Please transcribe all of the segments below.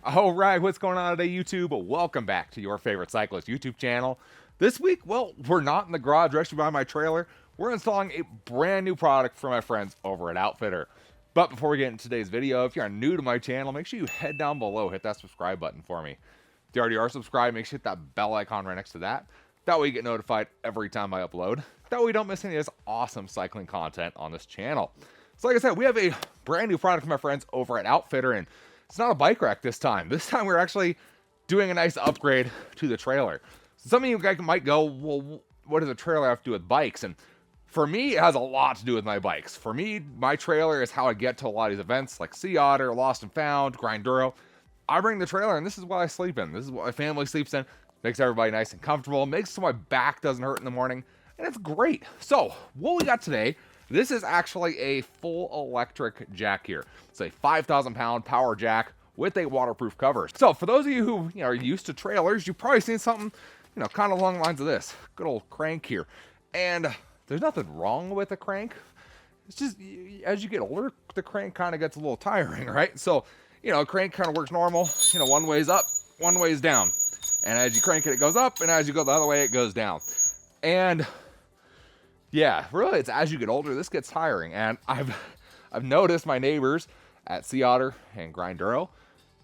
All right, what's going on today, YouTube? Welcome back to your favorite cyclist YouTube channel. This week, well, we're not in the garage, we're actually by my trailer. We're installing a brand new product for my friends over at Outfitr. But before we get into today's video, if you're new to my channel, make sure you head down below, hit that subscribe button for me. If you already are subscribed, make sure you hit that bell icon right next to that. That way you get notified every time I upload. That way you don't miss any of this awesome cycling content on this channel. So like I said, we have a brand new product for my friends over at Outfitr, and it's not a bike rack this time. This time we're actually doing a nice upgrade to the trailer. So some of you guys might go, well, what does a trailer have to do with bikes? And for me, it has a lot to do with my bikes. For me, my trailer is how I get to a lot of these events like Sea Otter, Lost and Found, Grinduro. I bring the trailer, and this is what I sleep in. This is what my family sleeps in. Makes everybody nice and comfortable. Makes so my back doesn't hurt in the morning. And it's great. So what we got today, this is actually a full electric jack here. It's a 5,000 pound power jack with a waterproof cover. So for those of you who are used to trailers, you've probably seen something, kind of along the lines of this. Good old crank here. And there's nothing wrong with the crank. It's just, as you get older, the crank kind of gets a little tiring, right? So, crank kind of works normal. One way's up, one way's down. And as you crank it, it goes up, and as you go the other way, it goes down. And yeah, really, it's as you get older, this gets tiring. And I've noticed my neighbors at Sea Otter and Grinduro,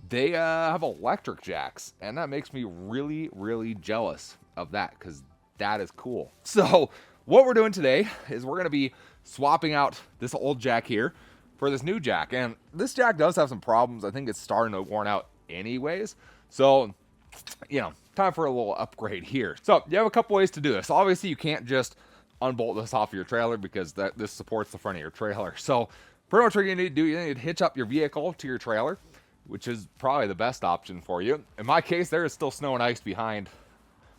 they have electric jacks, and that makes me really, really jealous of that, because that is cool. So what we're doing today is we're going to be swapping out this old jack here for this new jack. And this jack does have some problems. I think it's starting to worn out anyways. So, time for a little upgrade here. So you have a couple ways to do this. Obviously, you can't just unbolt this off of your trailer because this supports the front of your trailer. So pretty much what you need to do, you need to hitch up your vehicle to your trailer, which is probably the best option for you. In my case, there is still snow and ice behind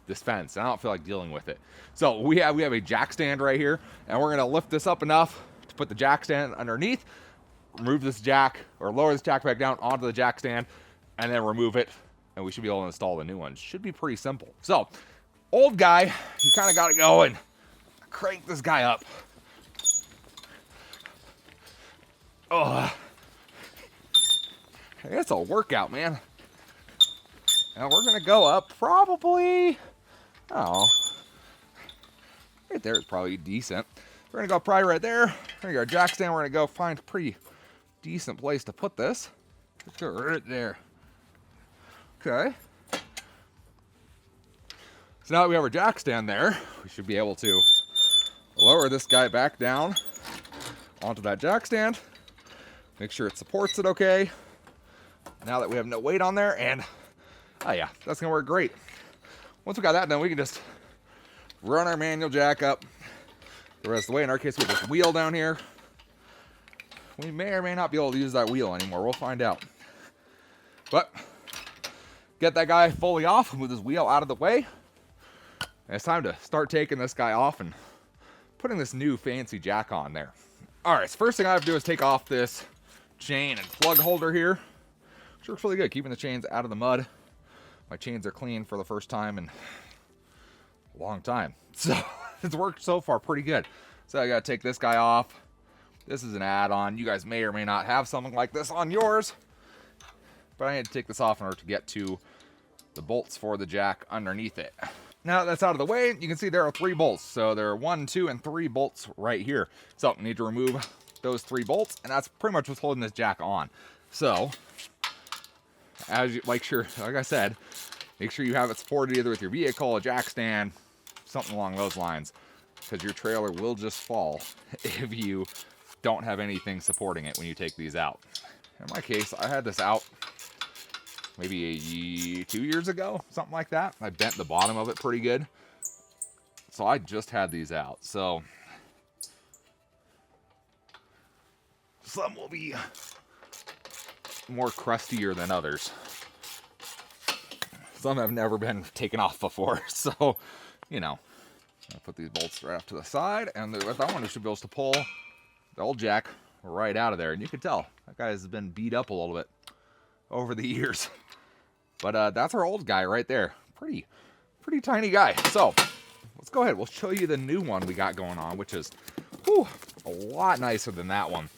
this fence, and I don't feel like dealing with it. So we have a jack stand right here, and we're gonna lift this up enough to put the jack stand underneath, remove this jack, or lower this jack back down onto the jack stand, and then remove it, and we should be able to install the new one. Should be pretty simple. So, old guy, you kind of got to go and crank this guy up. Oh, it's a workout, man. Now we're gonna go up probably, right there is probably decent. We're gonna go probably right there. We're gonna go our jack stand. We're gonna go find a pretty decent place to put this. Let's go right there. Okay. So now that we have our jack stand there, we should be able to lower this guy back down onto that jack stand. Make sure it supports it okay. Now that we have no weight on there, and oh yeah, that's gonna work great. Once we got that done, we can just run our manual jack up the rest of the way. In our case, we have this wheel down here. We may or may not be able to use that wheel anymore. We'll find out. But get that guy fully off, move this wheel out of the way. And it's time to start taking this guy off and putting this new fancy jack on there. All right, so first thing I have to do is take off this chain and plug holder here. Which works really good, keeping the chains out of the mud. My chains are clean for the first time in a long time. So it's worked so far pretty good. So I gotta take this guy off. This is an add-on. You guys may or may not have something like this on yours. But I had to take this off in order to get to the bolts for the jack underneath it. Now that that's out of the way, you can see there are 3 bolts. So there are 1, 2, and 3 bolts right here. So I need to remove those 3 bolts, and that's pretty much what's holding this jack on. So, as you like I said, make sure you have it supported either with your vehicle, a jack stand, something along those lines, because your trailer will just fall if you don't have anything supporting it when you take these out. In my case, I had this out maybe 2 years ago, something like that. I bent the bottom of it pretty good. So I just had these out. So some will be more crustier than others. Some have never been taken off before. So, I'll put these bolts right off to the side. And with that one, we should be able to pull the old jack right out of there. And you can tell that guy has been beat up a little bit over the years. But that's our old guy right there. Pretty tiny guy. So let's go ahead. We'll show you the new one we got going on, which is a lot nicer than that one.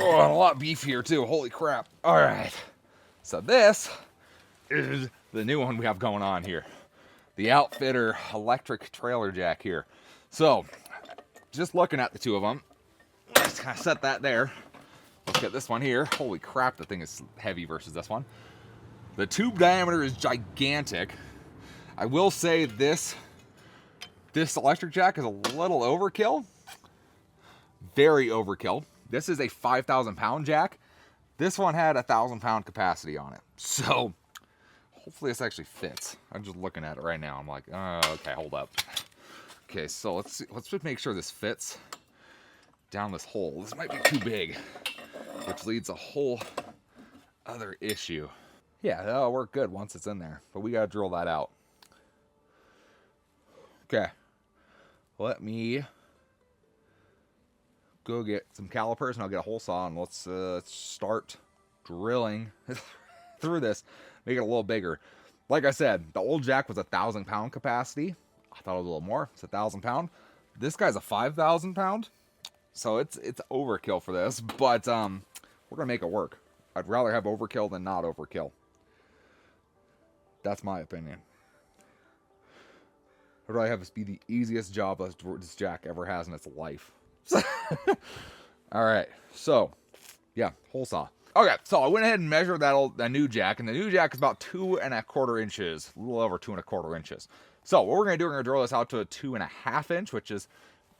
Oh, and a lot beefier too. Holy crap. All right. So this is the new one we have going on here. The Outfitr electric trailer jack here. So, just looking at the two of them, let's kind of set that there. Let's get this one here. Holy crap, the thing is heavy versus this one. The tube diameter is gigantic. I will say this electric jack is a little overkill. Very overkill. This is a 5,000 pound jack. This one had 1,000 pound capacity on it. So, hopefully this actually fits. I'm just looking at it right now. I'm like, okay, hold up. Okay, so let's just make sure this fits down this hole. This might be too big, which leads a whole other issue. Yeah, that'll work good once it's in there, but we gotta drill that out. Okay, let me go get some calipers and I'll get a hole saw and let's start drilling through this, make it a little bigger. Like I said, the old jack was 1,000 pound capacity. I thought it was a little more. It's 1,000 pound. This guy's a 5,000 pound, so it's overkill for this, but we're gonna make it work. I'd rather have overkill than not overkill. That's my opinion. I'd rather have this be the easiest job this jack ever has in its life. All right, so yeah, hole saw. Okay, so I went ahead and measured that new jack, and the new jack is about 2¼ inches, a little over 2¼ inches. So what we're gonna do, we're gonna drill this out to a 2½ inch, which is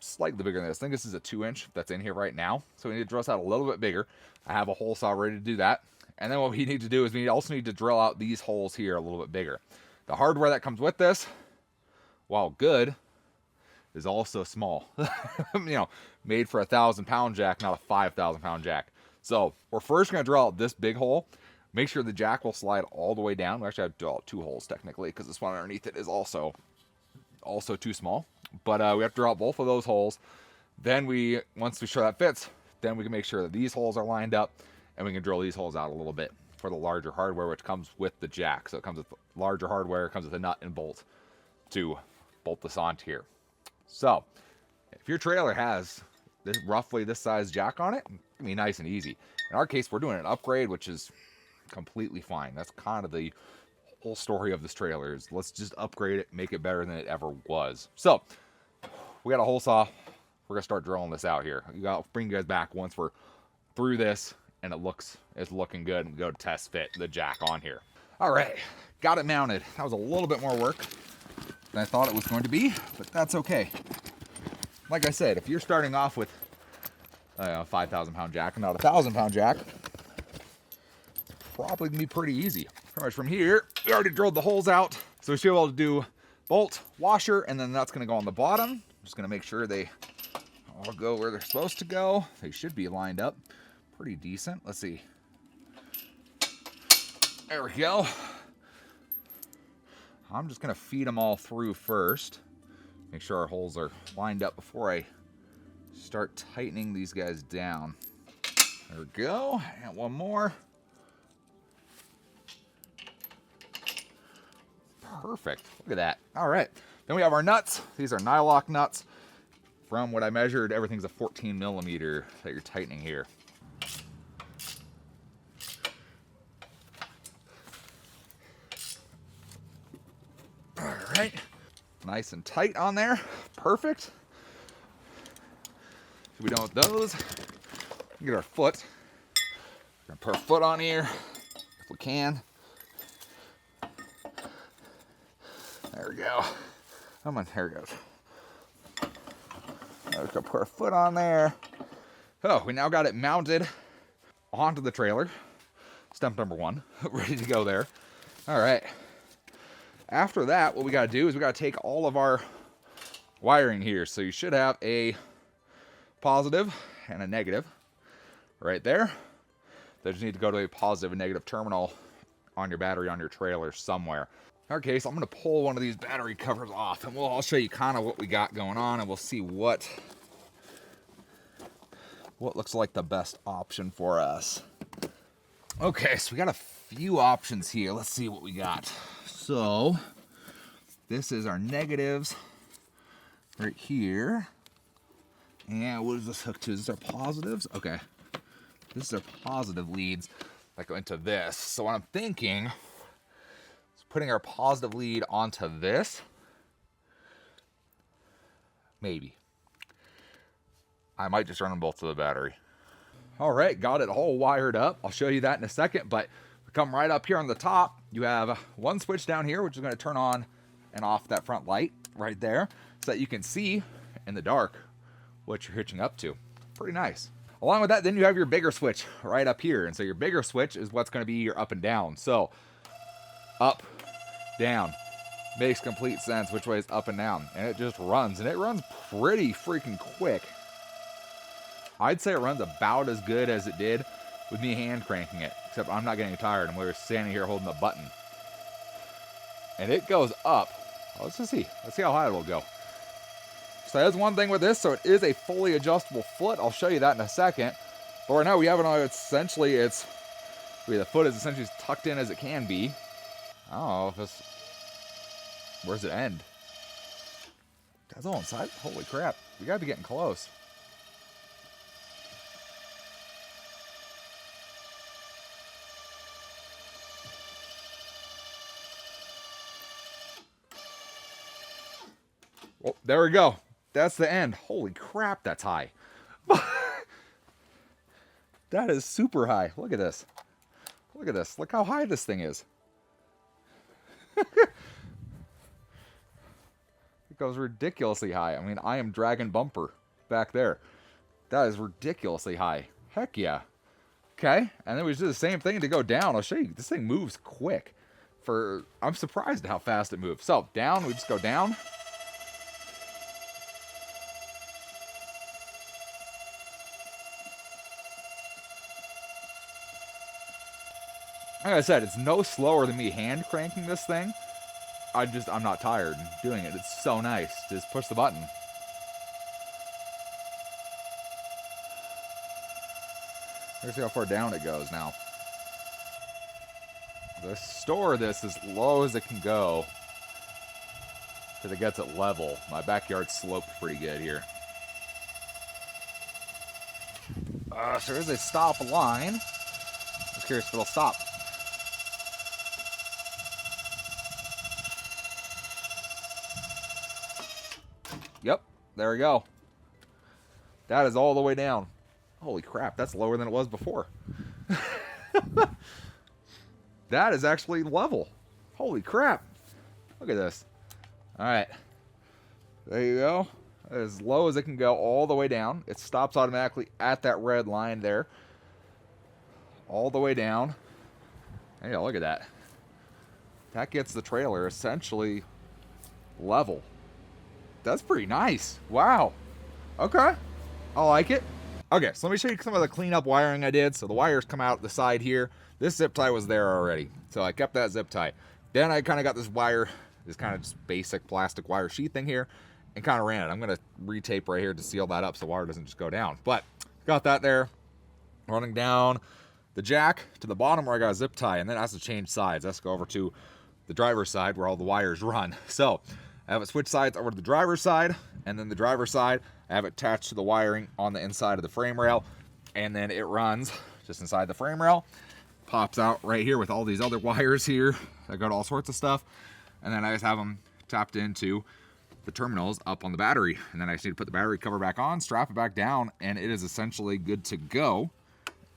slightly bigger than this. I think this is a 2 inch that's in here right now. So we need to drill this out a little bit bigger. I have a hole saw ready to do that. And then what we need to do is we also need to drill out these holes here a little bit bigger. The hardware that comes with this, while good, is also small. You know, made for 1,000 pound jack, not a 5,000 pound jack. So we're first going to drill out this big hole. Make sure the jack will slide all the way down. We actually have to drill out 2 holes technically because this one underneath it is also too small. But we have to drill out both of those holes. Then once we sure that fits, then we can make sure that these holes are lined up and we can drill these holes out a little bit for the larger hardware, which comes with the jack. So it comes with larger hardware, it comes with a nut and bolt to bolt this onto here. So if your trailer has roughly this size jack on it, it's gonna be nice and easy. In our case, we're doing an upgrade, which is completely fine. That's kind of the whole story of this trailer, is let's just upgrade it, make it better than it ever was. So we got a hole saw. We're gonna start drilling this out here. I'll bring you guys back once we're through this and it's looking good, and go to test fit the jack on here. All right, got it mounted. That was a little bit more work than I thought it was going to be, but that's okay. Like I said, if you're starting off with a 5,000 pound jack and not a 1,000 pound jack, it's probably gonna be pretty easy. Pretty much from here, we already drilled the holes out, so we should be able to do bolt, washer, and then that's gonna go on the bottom. I'm just gonna make sure they all go where they're supposed to go. They should be lined up pretty decent. Let's see. There we go. I'm just gonna feed them all through first. Make sure our holes are lined up before I start tightening these guys down. There we go. And one more. Perfect. Look at that. All right. Then we have our nuts. These are nylock nuts. From what I measured, everything's a 14 millimeter that you're tightening here. All right. Nice and tight on there. Perfect. So we done with those. Get our foot. We're gonna put our foot on here if we can. There we go. Come on, there it goes. We're gonna put our foot on there. Oh, we now got it mounted onto the trailer. Stump number 1, ready to go there. All right. After that, what we gotta do is we gotta take all of our wiring here. So you should have a positive and a negative right there. They just need to go to a positive and negative terminal on your battery on your trailer somewhere. In our case, I'm gonna pull one of these battery covers off, and I'll show you kind of what we got going on, and we'll see what looks like the best option for us. Okay, so we got a few options here. Let's see what we got. So this is our negatives right here. And what is this hooked to? Is this our positives? Okay. This is our positive leads. like into this. So what I'm thinking is putting our positive lead onto this. Maybe. I might just run them both to the battery. All right, got it all wired up. I'll show you that in a second, but come right up here on the top, you have one switch down here, which is going to turn on and off that front light right there so that you can see in the dark what you're hitching up to. Pretty nice. Along with that, then you have your bigger switch right up here. And so your bigger switch is what's going to be your up and down. So up, down. Makes complete sense which way is up and down. And it just runs. And it runs pretty freaking quick. I'd say it runs about as good as it did with me hand cranking it. Except I'm not getting tired. I'm just standing here holding the button. And it goes up. Let's just see. Let's see how high it'll go. So that's one thing with this. So it is a fully adjustable foot. I'll show you that in a second. But right now we have it on. The foot is essentially as tucked in as it can be. I don't know if this. Where's it end? That's all inside. Holy crap! We gotta be getting close. Well, there we go. That's the end. Holy crap, that's high. That is super high. Look at this. Look at this. Look how high this thing is. It goes ridiculously high. I mean, I am dragging bumper back there. That is ridiculously high. Heck yeah. Okay, and then we do the same thing to go down. I'll show you. This thing moves quick. I'm surprised at how fast it moves. So, down, we just go down. Like I said, it's no slower than me hand cranking this thing. I'm not tired doing it. It's so nice. Just push the button. Let's see how far down it goes now. Let's store this as low as it can go because it gets it level. My backyard's sloped pretty good here. So there's a stop line. I was curious if it'll stop. Yep, there we go. That is all the way down. Holy crap, that's lower than it was before. That is actually level. Holy crap. Look at this. All right. There you go. As low as it can go all the way down. It stops automatically at that red line there. All the way down. Hey, look at that. That gets the trailer essentially level. That's pretty nice. Wow. Okay. I like it. Okay, so let me show you some of the cleanup wiring I did. So the wires come out the side here. This zip tie was there already, so I kept that zip tie. Then I kind of got this wire, this kind of just basic plastic wire sheath thing here, and kind of ran it. I'm going to retape right here to seal that up so wire doesn't just go down. But got that there, running down the jack to the bottom where I got a zip tie, and then it has to change sides. That's go over to the driver's side where all the wires run. So I have it switch sides over to the driver's side, and then the driver's side, I have it attached to the wiring on the inside of the frame rail, and then it runs just inside the frame rail, pops out right here with all these other wires here. I got all sorts of stuff, and then I just have them tapped into the terminals up on the battery, and then I just need to put the battery cover back on, strap it back down, and it is essentially good to go.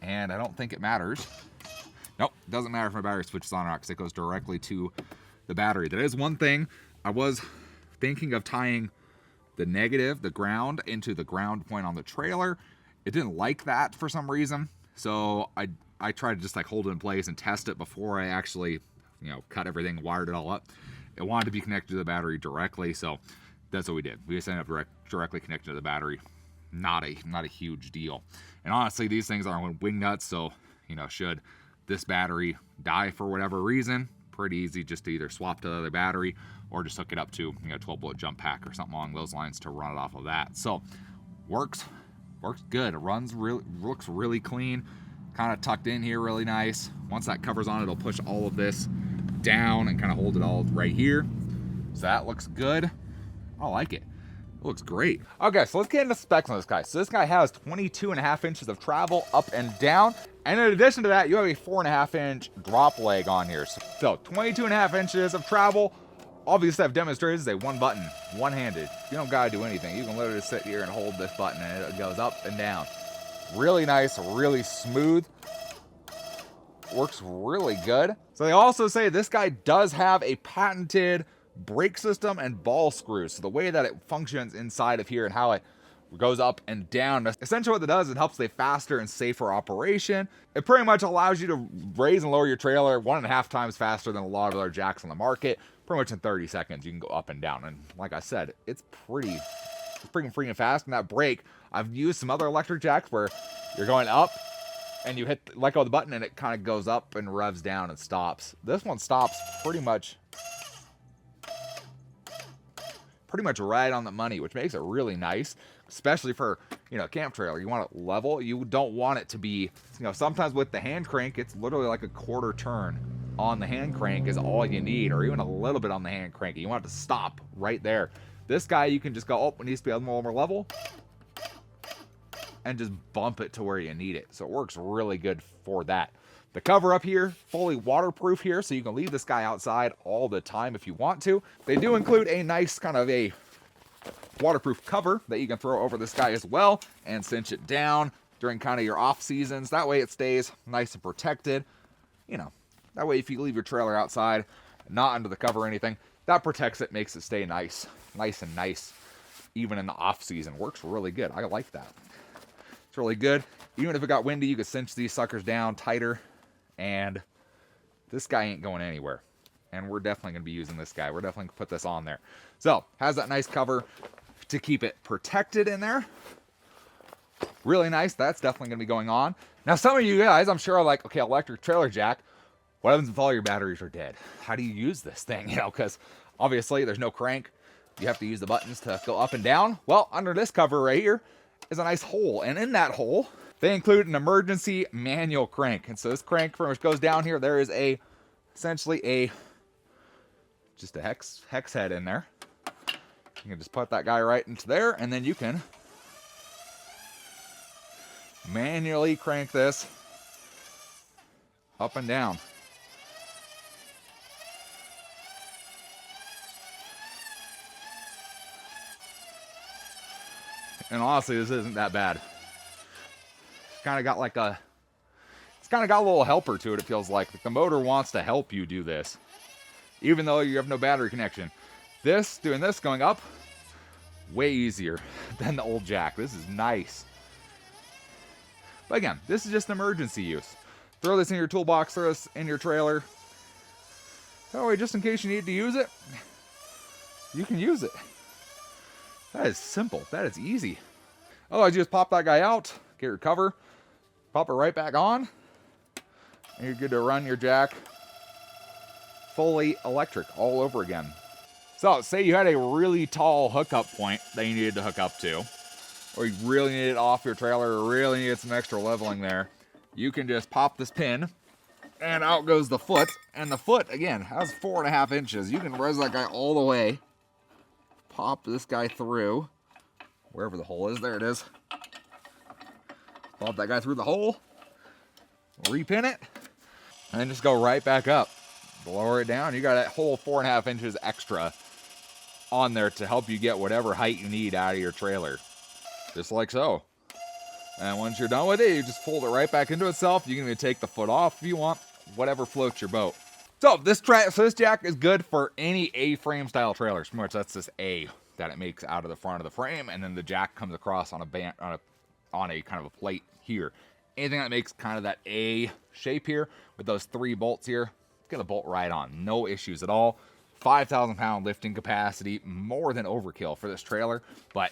And I don't think it matters. Nope, it doesn't matter if my battery switches on or not because it goes directly to the battery. That is one thing I was thinking of tying the negative, the ground, into the ground point on the trailer. It didn't like that for some reason, so I tried to just like hold it in place and test it before I actually, cut everything, wired it all up. It wanted to be connected to the battery directly, so that's what we did. We just ended up directly connected to the battery. Not a huge deal. And honestly, these things are on wing nuts, so should this battery die for whatever reason, pretty easy just to either swap to the other battery or just hook it up to 12-volt jump pack or something along those lines to run it off of that. So works good. It runs looks really clean, kind of tucked in here really nice. Once that covers on, it'll push all of this down and kind of hold it all right here. So that looks good. I like it. It looks great. Okay, so let's get into specs on this guy. So this guy has 22.5 inches of travel up and down. And in addition to that, you have a 4.5 inch drop leg on here. So 22.5 inches of travel. Obviously, I've demonstrated this is a one button, one-handed. You don't gotta do anything. You can literally sit here and hold this button and it goes up and down. Really nice, really smooth. Works really good. So they also say this guy does have a patented brake system and ball screws. So the way that it functions inside of here and how it goes up and down, essentially what it does, it helps a faster and safer operation. It pretty much allows you to raise and lower your trailer 1.5 times faster than a lot of other jacks on the market. Pretty much in 30 seconds you can go up and down, and like I said, it's pretty freaking fast. And that brake, I've used some other electric jacks where you're going up and you let go of the button and it kind of goes up and revs down and stops. This one stops pretty much right on the money, which makes it really nice, especially for, you know, camp trailer. You want it level. You don't want it to be, you know, sometimes with the hand crank, it's literally like a quarter turn on the hand crank is all you need, or even a little bit on the hand crank. You want it to stop right there. This guy, you can just go, oh, it needs to be a little more level, and just bump it to where you need it. So it works really good for that. The cover up here, fully waterproof here, so you can leave this guy outside all the time if you want to. They do include a nice kind of a waterproof cover that you can throw over this guy as well and cinch it down during kind of your off seasons. That way it stays nice and protected. You know, that way if you leave your trailer outside, not under the cover or anything, that protects it, makes it stay nice and nice, even in the off season. Works really good. I like that. It's really good. Even if it got windy, you could cinch these suckers down tighter, and this guy ain't going anywhere. And we're definitely going to be using this guy. We're definitely going to put this on there. So, has that nice cover to keep it protected in there. Really nice. That's definitely going to be going on. Now, some of you guys, I'm sure, are like, okay, electric trailer jack, what happens if all your batteries are dead? How do you use this thing? You know, because obviously there's no crank. You have to use the buttons to go up and down. Well, under this cover right here is a nice hole. And in that hole, they include an emergency manual crank. And so this crank pretty much goes down here. There is essentially just a hex head in there. You can just put that guy right into there, and then you can manually crank this up and down. And honestly, this isn't that bad. It's kind of got a little helper to it, it feels like. The motor wants to help you do this, even though you have no battery connection. Doing this, going up, way easier than the old jack. This is nice. But again, this is just an emergency use. Throw this in your toolbox, throw this in your trailer. That way, just in case you need to use it, you can use it. That is simple. That is easy. Otherwise, you just pop that guy out, get your cover, pop it right back on, and you're good to run your jack fully electric all over again. So, say you had a really tall hookup point that you needed to hook up to, or you really needed it off your trailer, or really needed some extra leveling there. You can just pop this pin, and out goes the foot. And the foot, again, has 4.5 inches. You can raise that guy all the way. Pop this guy through, wherever the hole is. There it is. Pop that guy through the hole, repin it, and then just go right back up. Lower it down. You got that whole 4.5 inches extra on there to help you get whatever height you need out of your trailer. Just like so. And once you're done with it, you just fold it right back into itself. You can even take the foot off if you want. Whatever floats your boat. So this jack is good for any A-frame style trailers. Pretty much that's this A that it makes out of the front of the frame, and then the jack comes across on a kind of a plate here. Anything that makes kind of that A shape here with those 3 bolts here, get a bolt right on. No issues at all. 5,000 pound lifting capacity, more than overkill for this trailer, but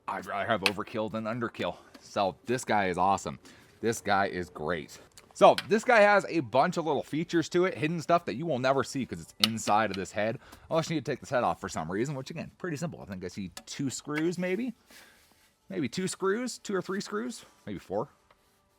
I'd rather have overkill than underkill. So this guy is awesome. This guy is great. So this guy has a bunch of little features to it, hidden stuff that you will never see because it's inside of this head. Unless you need to take this head off for some reason, which again, pretty simple. I think I see 2 screws maybe. Maybe 2 screws, 2 or 3 screws, maybe 4.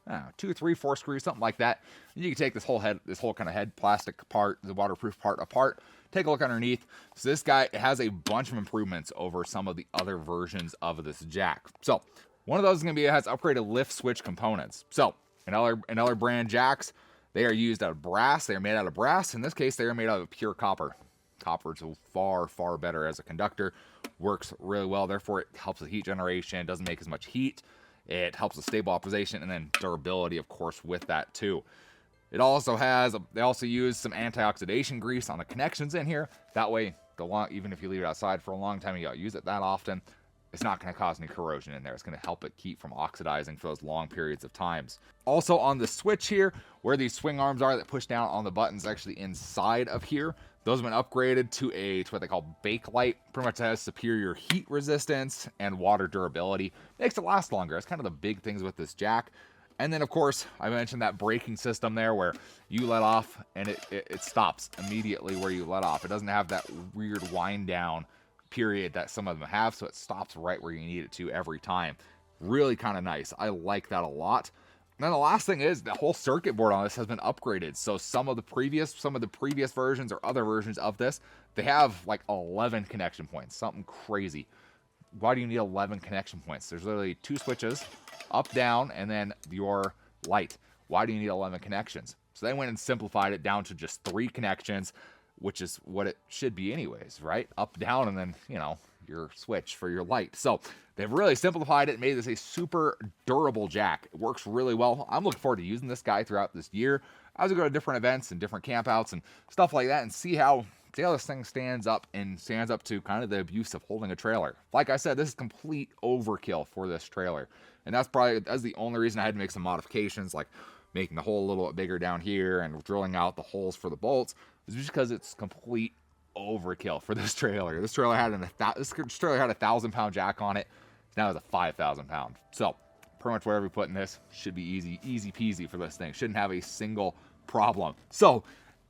I don't know, 2, 3, 4 screws, something like that. And you can take this whole kind of head plastic part, the waterproof part apart, take a look underneath. So this guy has a bunch of improvements over some of the other versions of this jack. So one of those is going to be, it has upgraded lift switch components. So in other brand jacks, they are used out of brass. They are made out of brass. In this case, they are made out of pure copper. Copper is far, far better as a conductor. Works really well. Therefore, it helps with heat generation. It doesn't make as much heat. It helps with stabilization and then durability, of course, with that too. It also has, they also use some anti-oxidation grease on the connections in here. That way, even if you leave it outside for a long time, you don't use it that often, it's not going to cause any corrosion in there. It's going to help it keep from oxidizing for those long periods of times. Also on the switch here, where these swing arms are that push down on the buttons actually inside of here, those have been upgraded to what they call Bakelite. Pretty much has superior heat resistance and water durability. Makes it last longer. That's kind of the big things with this jack. And then, of course, I mentioned that braking system there where you let off and it stops immediately where you let off. It doesn't have that weird wind down period that some of them have, so it stops right where you need it to every time. Really kind of nice. I like that a lot. And then the last thing is the whole circuit board on this has been upgraded. So some of the previous versions or other versions of this, they have like 11 connection points, something crazy. Why do you need 11 connection points? There's literally 2 switches, up, down, and then your light. Why do you need 11 connections? So they went and simplified it down to just 3 connections, which is what it should be anyways, right? Up, down, and then, you know, your switch for your light. So they've really simplified it and made this a super durable jack. It works really well. I'm looking forward to using this guy throughout this year as we go to different events and different campouts and stuff like that and see how this thing stands up to kind of the abuse of holding a trailer. Like I said, this is complete overkill for this trailer. And that's the only reason I had to make some modifications, like making the hole a little bit bigger down here and drilling out the holes for the bolts, is just because it's complete overkill for this trailer. This trailer had a 1,000-pound jack on it. Now it's a 5,000 pound. So pretty much whatever we put in this should be easy peasy for this thing. Shouldn't have a single problem. So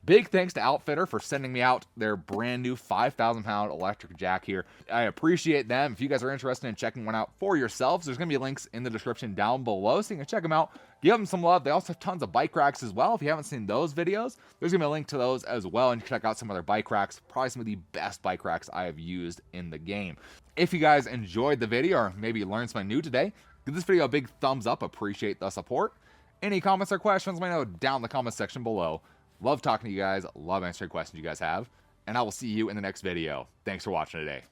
big thanks to Outfitr for sending me out their brand new 5,000-pound electric jack here. I appreciate them. If you guys are interested in checking one out for yourselves, there's going to be links in the description down below so you can check them out. Give them some love. They also have tons of bike racks as well. If you haven't seen those videos, there's going to be a link to those as well, and you can check out some of their bike racks. Probably some of the best bike racks I have used in the game. If you guys enjoyed the video or maybe learned something new today, give this video a big thumbs up. Appreciate the support. Any comments or questions, let me know down in the comment section below. Love talking to you guys. Love answering questions you guys have. And I will see you in the next video. Thanks for watching today.